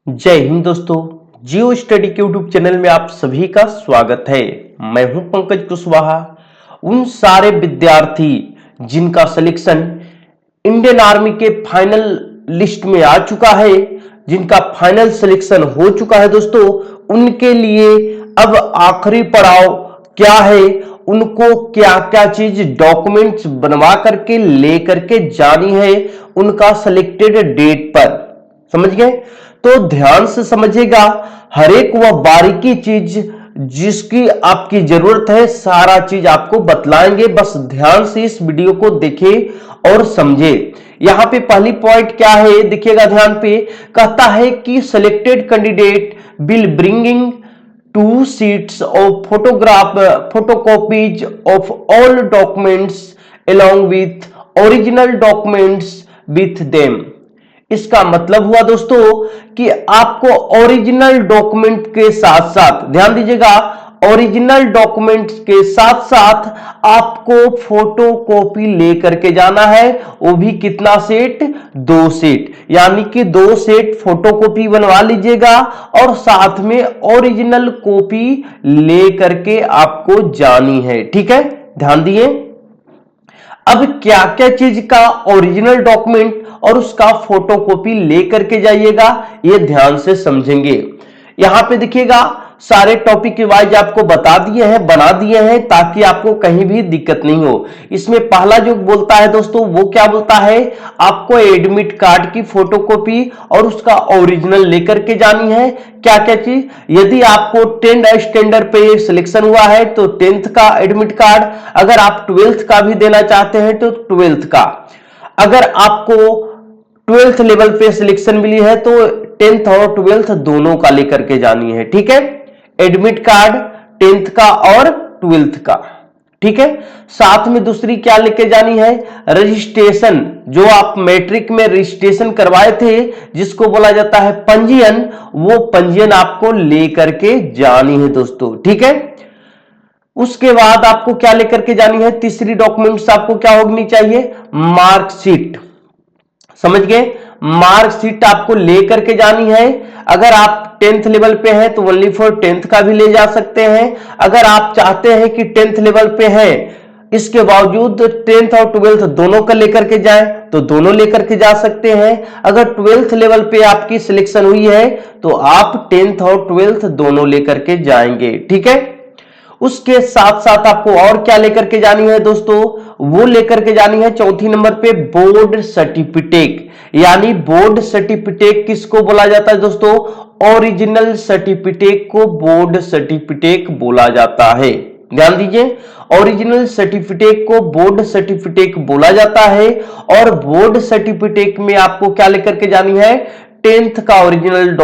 जय हिंद दोस्तों। जियो स्टडी के यूट्यूब चैनल में आप सभी का स्वागत है। मैं हूं पंकज कुशवाहा। उन सारे विद्यार्थी जिनका सिलेक्शन इंडियन आर्मी के फाइनल लिस्ट में आ चुका है, जिनका फाइनल सिलेक्शन हो चुका है दोस्तों, उनके लिए अब आखिरी पड़ाव क्या है, उनको क्या क्या चीज डॉक्यूमेंट्स बनवा करके ले करके जानी है उनका सिलेक्टेड डेट पर। समझ गए? तो ध्यान से समझिएगा, हर एक वह बारीकी चीज जिसकी आपकी जरूरत है, सारा चीज आपको बतलाएंगे। बस ध्यान से इस वीडियो को देखें और समझे। यहां पे पहली पॉइंट क्या है, देखिएगा ध्यान पे। कहता है कि selected candidate will bringing 2 sheets of photocopies of all documents along with original documents with them। इसका मतलब हुआ दोस्तों कि आपको ओरिजिनल डॉक्यूमेंट के साथ साथ, ध्यान दीजिएगा, ओरिजिनल डॉक्यूमेंट्स के साथ साथ आपको फोटो कॉपी लेकर के जाना है। वो भी कितना सेट? 2 सेट, यानी कि 2 सेट फोटो कॉपी बनवा लीजिएगा और साथ में ओरिजिनल कॉपी लेकर के आपको जानी है। ठीक है, ध्यान दिए। अब क्या क्या चीज का ओरिजिनल डॉक्यूमेंट और उसका फोटोकॉपी लेकर के जाइएगा, ये ध्यान से समझेंगे। यहां पे देखिएगा, सारे टॉपिक के वाइज आपको बता दिए हैं, बना दिए हैं, ताकि आपको कहीं भी दिक्कत नहीं हो। इसमें पहला जो बोलता है दोस्तों, वो क्या बोलता है? आपको एडमिट कार्ड की फोटोकॉपी और उसका ओरिजिनल लेकर के जानी है। क्या क्या चीज? यदि आपको 10th स्टैंडर्ड पे सिलेक्शन हुआ है तो 10th का एडमिट कार्ड, अगर आप 12th का भी देना चाहते हैं तो 12th का, अगर आपको 12th लेवल पे सिलेक्शन मिली है तो 10th और 12th दोनों का लेकर के जानी है। ठीक है, एडमिट कार्ड 10th का और 12th का। ठीक है, साथ में दूसरी क्या लेके जानी है? रजिस्ट्रेशन, जो आप मैट्रिक में रजिस्ट्रेशन करवाए थे, जिसको बोला जाता है पंजीयन, वो पंजीयन आपको लेकर के जानी है दोस्तों। ठीक है, उसके बाद आपको क्या लेकर के जानी है? तीसरी डॉक्यूमेंट्स आपको क्या होनी चाहिए? मार्कशीट। समझ गए? मार्कशीट आपको लेकर के जानी है। अगर आप 10th लेवल पे हैं तो ओनली फॉर 10th का भी ले जा सकते हैं। अगर आप चाहते हैं कि 10th लेवल पे हैं, इसके बावजूद 10th और 12th दोनों का लेकर के जाएं तो दोनों लेकर के जा सकते हैं। अगर 12th लेवल पे आपकी सिलेक्शन हुई है तो आप 10th और 12th दोनों लेकर के जाएंगे। ठीक है, उसके साथ साथ आपको और क्या लेकर के जानी है दोस्तों? वो लेकर के जानी है चौथी नंबर पे बोर्ड सर्टिफिकेट। यानी बोर्ड सर्टिफिकेट किसको बोला जाता है दोस्तों? ओरिजिनल सर्टिफिकेट को बोर्ड सर्टिफिकेट बोला जाता है। ध्यान दीजिए, ओरिजिनल सर्टिफिकेट को बोर्ड सर्टिफिकेट बोला जाता है। और बोर्ड सर्टिफिकेट में आपको क्या लेकर के जानी है? 10th का ओरिजिनल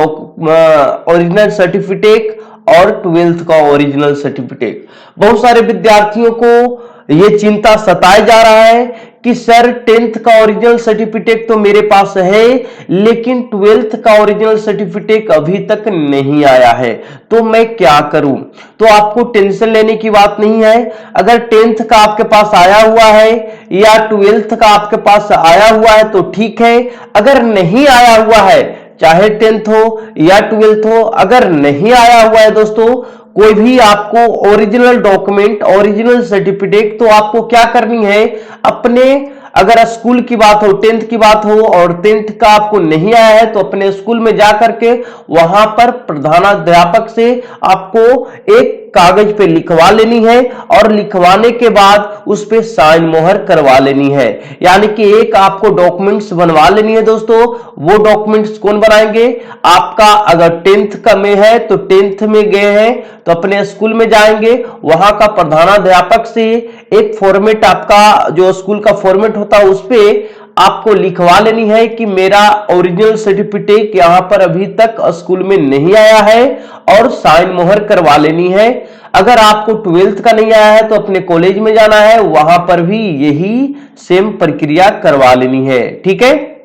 सर्टिफिकेट और 12th का ओरिजिनल सर्टिफिकेट। बहुत सारे विद्यार्थियों को यह चिंता सताए जा रहा है कि सर 10th का ओरिजिनल सर्टिफिकेट तो मेरे पास है, लेकिन 12th का ओरिजिनल सर्टिफिकेट अभी तक नहीं आया है, तो मैं क्या करूं? तो आपको टेंशन लेने की बात नहीं है। अगर 10th का आपके पास आया हुआ है या 12th का आपके पास आया हुआ है तो ठीक है। अगर नहीं आया हुआ है, चाहे 10th हो या 12th हो, अगर नहीं आया हुआ है दोस्तों कोई भी आपको ओरिजिनल डॉक्यूमेंट, ओरिजिनल सर्टिफिकेट, तो आपको क्या करनी है? अपने, अगर स्कूल की बात हो, 10th की बात हो और 10th का आपको नहीं आया है, तो अपने स्कूल में जाकर के वहां पर प्रधानाध्यापक से आपको एक कागज पे लिखवा लेनी है और लिखवाने के बाद उस पे साइन मोहर करवा लेनी है। यानी कि एक आपको डॉक्यूमेंट्स बनवा लेनी है दोस्तों। वो डॉक्यूमेंट्स कौन बनाएंगे? आपका अगर 10th का में है तो 10th में गए हैं तो अपने स्कूल में जाएंगे, वहां का प्रधानाध्यापक से एक फॉर्मेट, आपका जो स्कूल का फॉर्मेट होता है उस पे आपको लिखवा लेनी है कि मेरा ओरिजिनल सर्टिफिकेट यहां पर अभी तक स्कूल में नहीं आया है, और साइन मोहर करवा लेनी है। अगर आपको 12th का नहीं आया है तो अपने कॉलेज में जाना है, वहां पर भी यही सेम प्रक्रिया करवा लेनी है। ठीक है,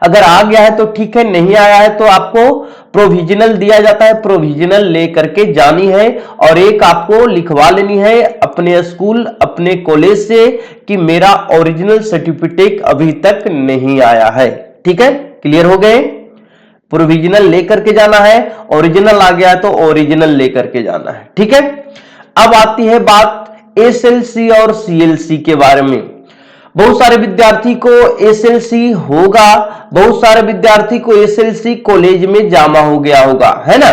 अगर आ गया है तो ठीक है, नहीं आया है तो आपको प्रोविजनल दिया जाता है, प्रोविजनल लेकर के जानी है और एक आपको लिखवा लेनी है अपने स्कूल, अपने कॉलेज से कि मेरा ओरिजिनल सर्टिफिकेट अभी तक नहीं आया है। ठीक है, क्लियर हो गए? प्रोविजनल लेकर के जाना है, ओरिजिनल आ गया तो ओरिजिनल लेकर के जाना है। ठीक है, अब आती है बात एसएलसी और सीएलसी के बारे में। बहुत सारे विद्यार्थी को एसएलसी होगा, बहुत सारे विद्यार्थी को एसएलसी कॉलेज में जमा हो गया होगा, है ना।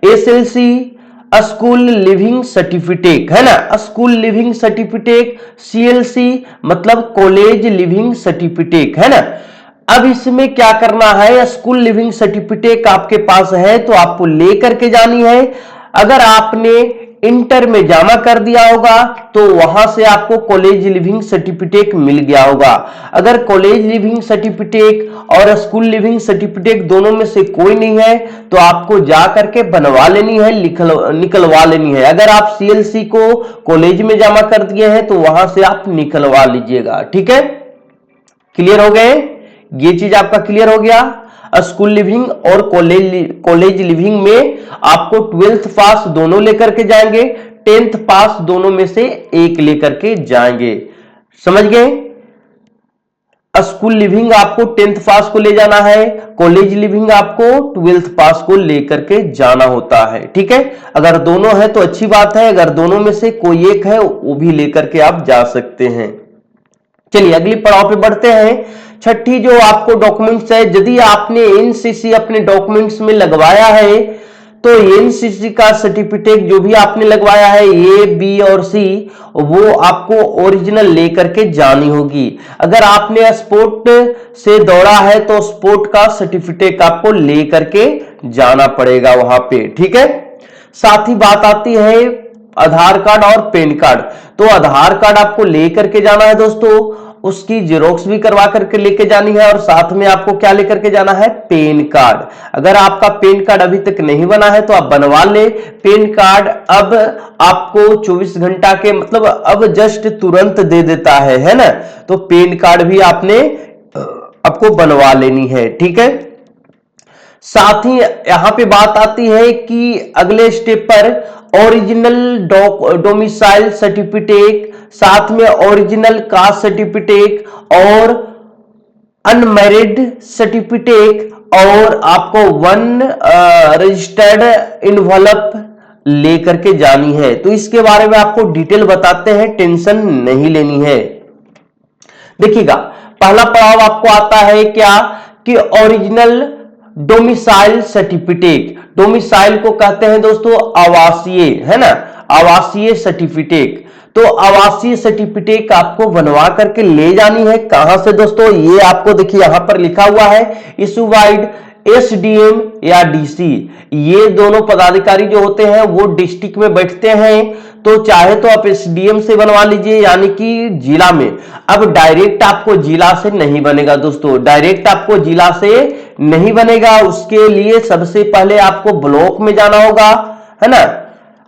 एसएलसी स्कूल लिविंग सर्टिफिकेट, है ना, स्कूल लिविंग सर्टिफिकेट। सीएलसी मतलब कॉलेज लिविंग सर्टिफिकेट, है ना। अब इसमें क्या करना है, स्कूल लिविंग सर्टिफिकेट आपके पास है तो आपको लेकर के जानी है। अगर आपने इंटर में जमा कर दिया होगा तो वहां से आपको कॉलेज लिविंग सर्टिफिकेट मिल गया होगा। अगर कॉलेज लिविंग सर्टिफिकेट और स्कूल लिविंग सर्टिफिकेट दोनों में से कोई नहीं है तो आपको जा करके बनवा लेनी है, निकलवा लेनी है। अगर आप सीएलसी को कॉलेज में जमा कर दिए हैं तो वहां से आप निकलवा लीजिएगा। ठीक है, क्लियर हो गए, ये चीज आपका क्लियर हो गया। स्कूल लिविंग और कॉलेज लिविंग में आपको 12th पास दोनों लेकर के जाएंगे, 10th पास दोनों में से एक लेकर के जाएंगे। समझ गए, स्कूल लिविंग आपको 10th पास को ले जाना है, कॉलेज लिविंग आपको 12th पास को लेकर के जाना होता है। ठीक है, अगर दोनों है तो अच्छी बात है, अगर दोनों में से कोई एक है वो भी लेकर के आप जा सकते हैं। चलिए अगली पड़ाव पे बढ़ते हैं। छठी जो आपको डॉक्यूमेंट्स है, यदि आपने एनसीसी अपने डॉक्यूमेंट्स में लगवाया है तो एनसीसी का सर्टिफिकेट जो भी आपने लगवाया है ए, बी और सी, वो आपको ओरिजिनल लेकर के जानी होगी। अगर आपने स्पोर्ट से दौड़ा है तो स्पोर्ट का सर्टिफिकेट आपको लेकर के जाना पड़ेगा वहां पे। ठीक है, साथ ही बात आती है आधार कार्ड और पैन कार्ड। तो आधार कार्ड आपको लेकर के जाना है दोस्तों, उसकी जेरोक्स भी करवा करके लेके जानी है और साथ में आपको क्या लेकर के जाना है, पैन कार्ड। अगर आपका पैन कार्ड अभी तक नहीं बना है तो आप बनवा ले। पैन कार्ड अब आपको 24 घंटा के मतलब अब जस्ट तुरंत दे देता है ना, तो पैन कार्ड भी आपको बनवा लेनी है। ठीक है, साथ ही यहां पे बात आती है कि अगले स्टेप पर ओरिजिनल डोमिसाइल सर्टिफिकेट, साथ में ओरिजिनल कास्ट सर्टिफिकेट और अनमैरिड सर्टिफिकेट और आपको 1 रजिस्टर्ड इन्वॉल्व लेकर के जानी है। तो इसके बारे में आपको डिटेल बताते हैं, टेंशन नहीं लेनी है। देखिएगा, पहला पड़ाव आपको आता है क्या कि ओरिजिनल डोमिसाइल सर्टिफिकेट। डोमिसाइल को कहते हैं दोस्तों आवासीय, है ना, आवासीय सर्टिफिकेट। तो आवासीय सर्टिफिकेट आपको बनवा करके ले जानी है। कहां से दोस्तों, ये आपको देखिए यहां पर लिखा हुआ है, इशूवाइड एसडीएम या डीसी। ये दोनों पदाधिकारी जो होते हैं वो डिस्ट्रिक्ट में बैठते हैं, तो चाहे तो आप एसडीएम से बनवा लीजिए यानी कि जिला में। अब डायरेक्ट आपको जिला से नहीं बनेगा दोस्तों, डायरेक्ट आपको जिला से नहीं बनेगा। उसके लिए सबसे पहले आपको ब्लॉक में जाना होगा, है ना,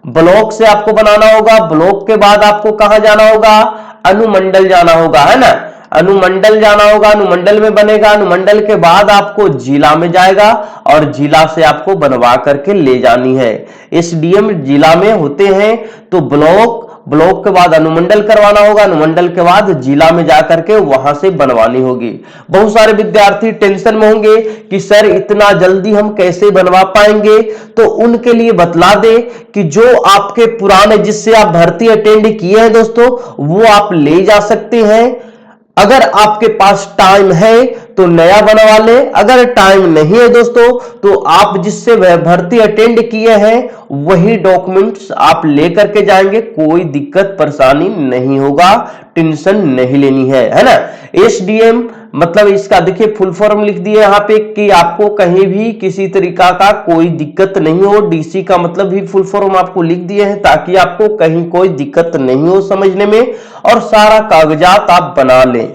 ब्लॉक से आपको बनाना होगा। ब्लॉक के बाद आपको कहां जाना होगा, अनुमंडल जाना होगा, है ना, अनुमंडल जाना होगा, अनुमंडल में बनेगा। अनुमंडल के बाद आपको जिला में जाएगा और जिला से आपको बनवा करके ले जानी है। एसडीएम जिला में होते हैं तो ब्लॉक के बाद अनुमंडल करवाना होगा, अनुमंडल के बाद जिला में जाकर के वहां से बनवानी होगी। बहुत सारे विद्यार्थी टेंशन में होंगे कि सर इतना जल्दी हम कैसे बनवा पाएंगे, तो उनके लिए बतला दे कि जो आपके पुराने जिससे आप भर्ती अटेंड किए हैं दोस्तों वो आप ले जा सकते हैं। अगर आपके पास टाइम है तो नया बनवा ले, अगर टाइम नहीं है दोस्तों तो आप जिससे भर्ती अटेंड किए हैं वही डॉक्यूमेंट्स आप लेकर के जाएंगे, कोई दिक्कत परेशानी नहीं होगा, टेंशन नहीं लेनी है ना। एसडीएम मतलब इसका देखिए फुल फॉर्म लिख दिए यहाँ पे कि आपको कहीं भी किसी तरीका का कोई दिक्कत नहीं हो। डीसी का मतलब भी फुल फॉर्म आपको लिख दिए हैं ताकि आपको कहीं कोई दिक्कत नहीं हो समझने में, और सारा कागजात आप बना लें।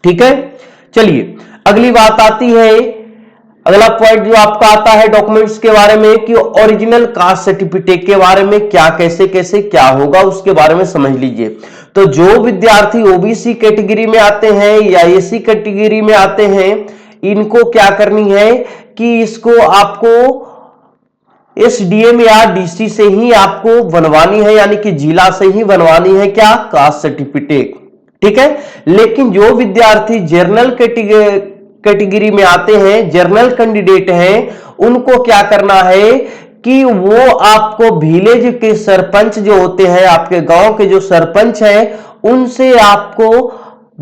ठीक है, चलिए अगली बात आती है, अगला पॉइंट जो आपका आता है डॉक्यूमेंट्स के बारे में कि ओरिजिनल कास्ट सर्टिफिकेट के बारे में क्या कैसे कैसे क्या होगा उसके बारे में समझ लीजिए। तो जो विद्यार्थी ओबीसी कैटेगरी में आते हैं या एसी कैटेगरी में आते हैं, इनको क्या करनी है कि इसको आपको एसडीएम या डीसी से ही आपको बनवानी है, यानी कि जिला से ही बनवानी है क्या, कास्ट सर्टिफिकेट। ठीक है, लेकिन जो विद्यार्थी जनरल कैटेगरी में आते हैं, जनरल कैंडिडेट हैं, उनको क्या करना है कि वो आपको विलेज के सरपंच जो होते हैं, आपके गांव के जो सरपंच हैं, उनसे आपको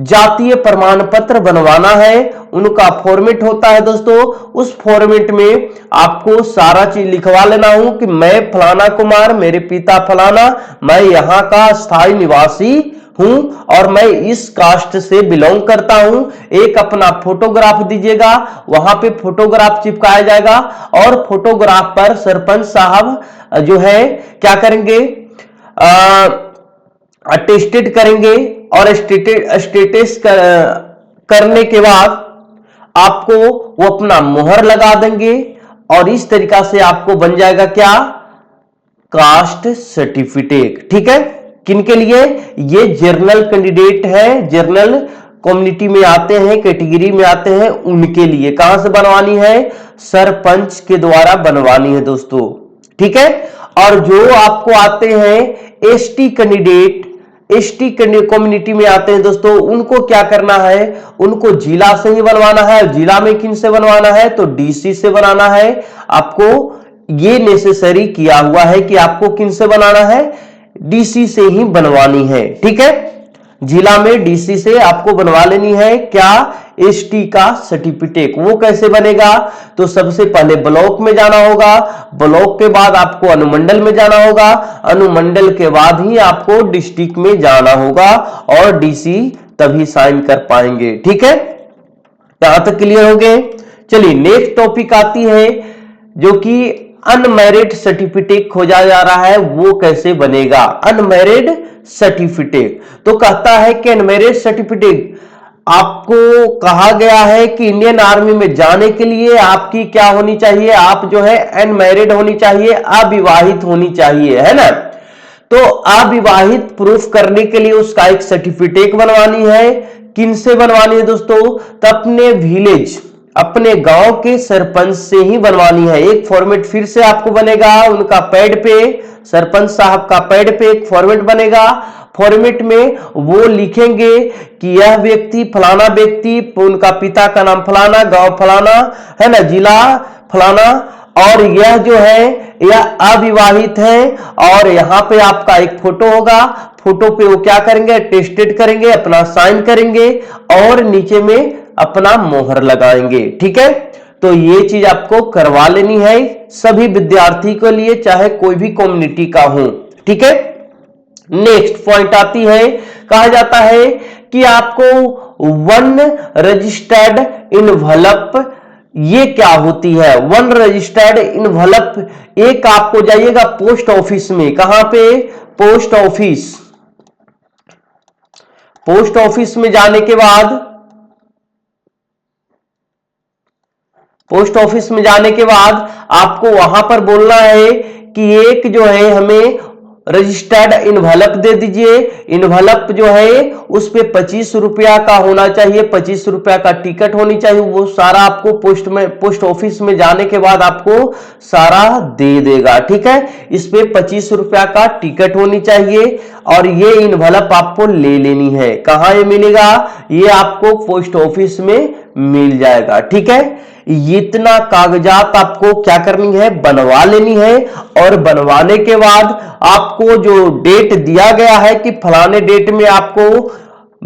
जातीय प्रमाण पत्र बनवाना है। उनका फॉर्मेट होता है दोस्तों, उस फॉर्मेट में आपको सारा चीज लिखवा लेना हूं कि मैं फलाना कुमार, मेरे पिता फलाना, मैं यहां का स्थायी निवासी हूं और मैं इस कास्ट से बिलोंग करता हूं। एक अपना फोटोग्राफ दीजिएगा, वहां पे फोटोग्राफ चिपकाया जाएगा और फोटोग्राफ पर सरपंच साहब जो है क्या करेंगे, अटेस्टेड करेंगे और स्टेटस करने के बाद आपको वो अपना मोहर लगा देंगे और इस तरीका से आपको बन जाएगा क्या, कास्ट सर्टिफिकेट। ठीक है, किनके लिए, ये जनरल कैंडिडेट है, जनरल कम्युनिटी में आते हैं, कैटेगरी में आते हैं, उनके लिए। कहां से बनवानी है, सरपंच के द्वारा बनवानी है दोस्तों। ठीक है, और जो आपको आते हैं एसटी कैंडिडेट, एसटी कम्युनिटी में आते हैं दोस्तों, उनको क्या करना है, उनको जिला से ही बनवाना है। जिला में किन से बनवाना है, तो डीसी से बनाना है। आपको ये नेसेसरी किया हुआ है कि आपको किन से बनाना है, डीसी से ही बनवानी है। ठीक है, जिला में डीसी से आपको बनवा लेनी है क्या, एसटी का सर्टिफिकेट। वो कैसे बनेगा, तो सबसे पहले ब्लॉक में जाना होगा, ब्लॉक के बाद आपको अनुमंडल में जाना होगा, अनुमंडल के बाद ही आपको डिस्ट्रिक्ट में जाना होगा और डीसी तभी साइन कर पाएंगे। ठीक है, यहां तक क्लियर हो गए। चलिए नेक्स्ट टॉपिक आती है जो कि अनमैरिड सर्टिफिकेट खोजा जा रहा है, वो कैसे बनेगा, अनमैरिड सर्टिफिकेट। तो कहता है कि अनमैरिड सर्टिफिकेट आपको कहा गया है कि इंडियन आर्मी में जाने के लिए आपकी क्या होनी चाहिए, आप जो है अनमैरिड होनी चाहिए, अविवाहित होनी चाहिए, है ना। तो अविवाहित प्रूफ करने के लिए उसका एक सर्टिफिकेट बनवानी है। किन से बनवानी है दोस्तों, तो अपने विलेज, अपने गांव के सरपंच से ही बनवानी है। एक फॉर्मेट फिर से आपको बनेगा, उनका पैड पे, सरपंच साहब का पैड पे एक फॉर्मेट बनेगा। फॉर्मेट में वो लिखेंगे कि यह व्यक्ति फलाना व्यक्ति, उनका पिता का नाम फलाना, गांव फलाना, है ना, जिला फलाना, और यह जो है यह अविवाहित है। और यहां पे आपका एक फोटो होगा, फोटो पे वो क्या करेंगे, अटेस्टेड करेंगे, अपना साइन करेंगे और नीचे में अपना मोहर लगाएंगे। ठीक है, तो ये चीज आपको करवा लेनी है सभी विद्यार्थी के लिए, चाहे कोई भी कम्युनिटी का हो। ठीक है, नेक्स्ट पॉइंट आती है, कहा जाता है कि आपको वन रजिस्टर्ड इनवलप, ये क्या होती है, वन रजिस्टर्ड इनवलप। एक आपको जाइएगा पोस्ट ऑफिस में, कहां पे, पोस्ट ऑफिस, पोस्ट ऑफिस में जाने के बाद, पोस्ट ऑफिस में जाने के बाद आपको वहां पर बोलना है कि एक जो है हमें रजिस्टर्ड इनवलप दे दीजिए। इनवलप जो है उस पे 25 रुपया का होना चाहिए, 25 रुपया का टिकट होनी चाहिए। वो सारा आपको पोस्ट ऑफिस में जाने के बाद आपको सारा दे देगा। ठीक है, इस पे 25 रुपया का टिकट होनी चाहिए और ये इनवलप आपको ले लेनी है। कहां ये मिलेगा, ये आपको पोस्ट ऑफिस में मिल जाएगा। ठीक है, इतना कागजात आपको क्या करनी है, बनवा लेनी है। और बनवाने के बाद आपको जो डेट दिया गया है कि फलाने डेट में आपको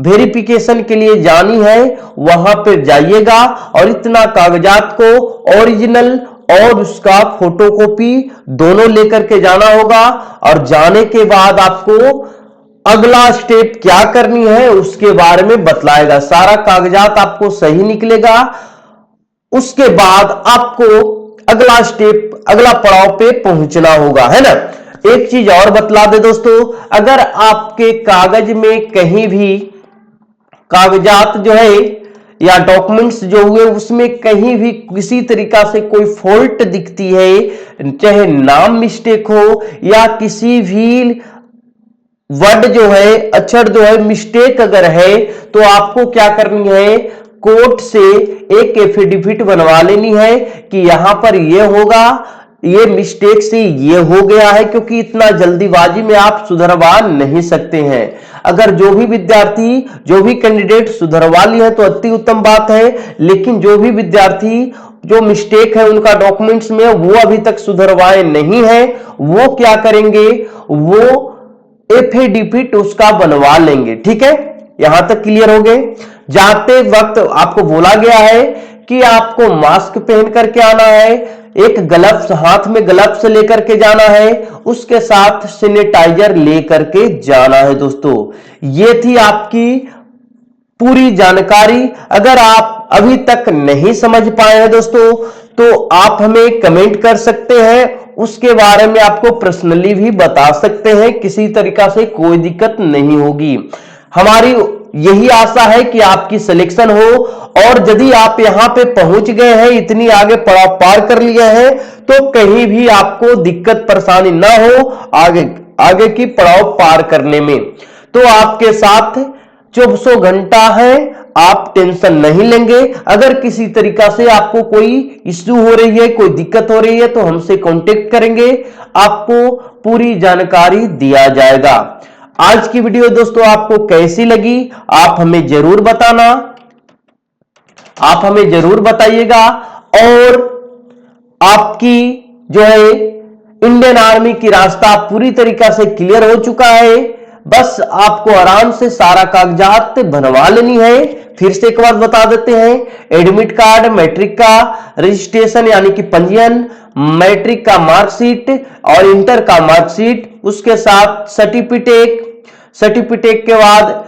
वेरिफिकेशन के लिए जानी है, वहां पर जाइएगा और इतना कागजात को ओरिजिनल और उसका फोटोकॉपी दोनों लेकर के जाना होगा। और जाने के बाद आपको अगला स्टेप क्या करनी है उसके बारे में बतलाएगा। सारा कागजात आपको सही निकलेगा, उसके बाद आपको अगला स्टेप, अगला पड़ाव पे पहुंचना होगा, है ना। एक चीज और बतला दे दोस्तों, अगर आपके कागज में कहीं भी कागजात जो है या डॉक्यूमेंट्स जो हुए उसमें कहीं भी किसी तरीका से कोई फॉल्ट दिखती है, चाहे नाम मिस्टेक हो या किसी भी वर्ड जो है, अक्षर जो है मिस्टेक अगर है, तो आपको क्या करनी है, कोर्ट से एक एफिडेविट बनवा लेनी है कि यहां पर यह होगा, ये मिस्टेक से ये हो गया है, क्योंकि इतना जल्दीबाजी में आप सुधरवा नहीं सकते हैं। अगर जो भी विद्यार्थी, जो भी कैंडिडेट सुधरवा लिए है तो अति उत्तम बात है, लेकिन जो भी विद्यार्थी जो मिस्टेक है उनका डॉक्यूमेंट्स में वो अभी तक सुधरवाए नहीं है, वो क्या करेंगे, वो एफिडेविट उसका बनवा लेंगे। ठीक है, यहां तक क्लियर हो गए। जाते वक्त आपको बोला गया है कि आपको मास्क पहन करके आना है, एक ग्लव्स, हाथ में ग्लव्स लेकर के जाना है, उसके साथ सैनिटाइजर लेकर के जाना है। दोस्तों, ये थी आपकी पूरी जानकारी। अगर आप अभी तक नहीं समझ पाए हैं दोस्तों, तो आप हमें कमेंट कर सकते हैं, उसके बारे में आपको पर्सनली भी बता सकते हैं, किसी तरीका से कोई दिक्कत नहीं होगी। हमारी यही आशा है कि आपकी सिलेक्शन हो, और यदि आप यहां पे पहुंच गए हैं, इतनी आगे पड़ाव पार कर लिए हैं, तो कहीं भी आपको दिक्कत परेशानी ना हो आगे की पड़ाव पार करने में। तो आपके साथ 24 घंटा है, आप टेंशन नहीं लेंगे। अगर किसी तरीका से आपको कोई इश्यू हो रही है, कोई दिक्कत हो रही है, तो हमसे कांटेक्ट करेंगे, आपको पूरी जानकारी दिया जाएगा। आज की वीडियो दोस्तों आपको कैसी लगी, आप हमें जरूर बताना, आप हमें जरूर बताइएगा। और आपकी जो है इंडियन आर्मी की रास्ता पूरी तरीका से क्लियर हो चुका है, बस आपको आराम से सारा कागजात बनवा लेनी है। फिर से एक बार बता देते हैं, एडमिट कार्ड, मैट्रिक का रजिस्ट्रेशन यानी कि पंजीयन, मैट्रिक का मार्कशीट और इंटर का मार्कशीट, उसके साथ सर्टिफिकेट के बाद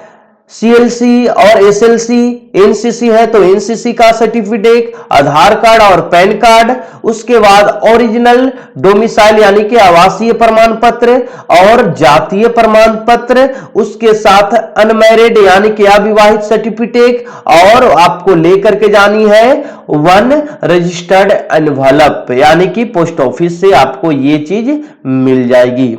सीएलसी और एसएलसी, एनसीसी है तो एनसीसी का सर्टिफिकेट, आधार कार्ड और पैन कार्ड, उसके बाद ओरिजिनल डोमिसाइल यानी कि आवासीय प्रमाण पत्र और जातीय प्रमाण पत्र, उसके साथ अनमैरिड यानी कि अविवाहित सर्टिफिकेट, और आपको लेकर के जानी है 1 रजिस्टर्ड एनवलप यानी कि पोस्ट ऑफिस से आपको ये चीज मिल जाएगी।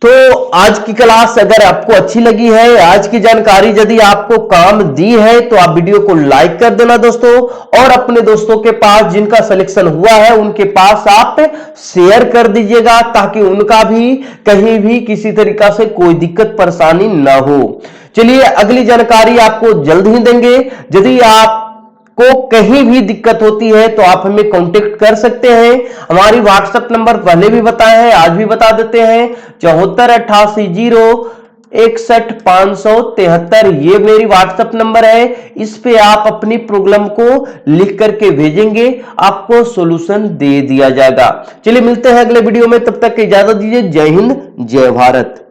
तो आज की क्लास अगर आपको अच्छी लगी है, आज की जानकारी यदि आपको काम दी है, तो आप वीडियो को लाइक कर देना दोस्तों, और अपने दोस्तों के पास जिनका सिलेक्शन हुआ है उनके पास आप शेयर कर दीजिएगा, ताकि उनका भी कहीं भी किसी तरीका से कोई दिक्कत परेशानी ना हो। चलिए, अगली जानकारी आपको जल्द ही देंगे। यदि आप को कहीं भी दिक्कत होती है तो आप हमें कांटेक्ट कर सकते हैं। हमारी व्हाट्सएप नंबर पहले भी बताए हैं, आज भी बता देते हैं, 7488011573, ये मेरी व्हाट्सएप नंबर है। इस पे आप अपनी प्रॉब्लम को लिख करके भेजेंगे, आपको सॉल्यूशन दे दिया जाएगा। चलिए, मिलते हैं अगले वीडियो में, तब तक इजाजत दीजिए। जय हिंद, जय भारत।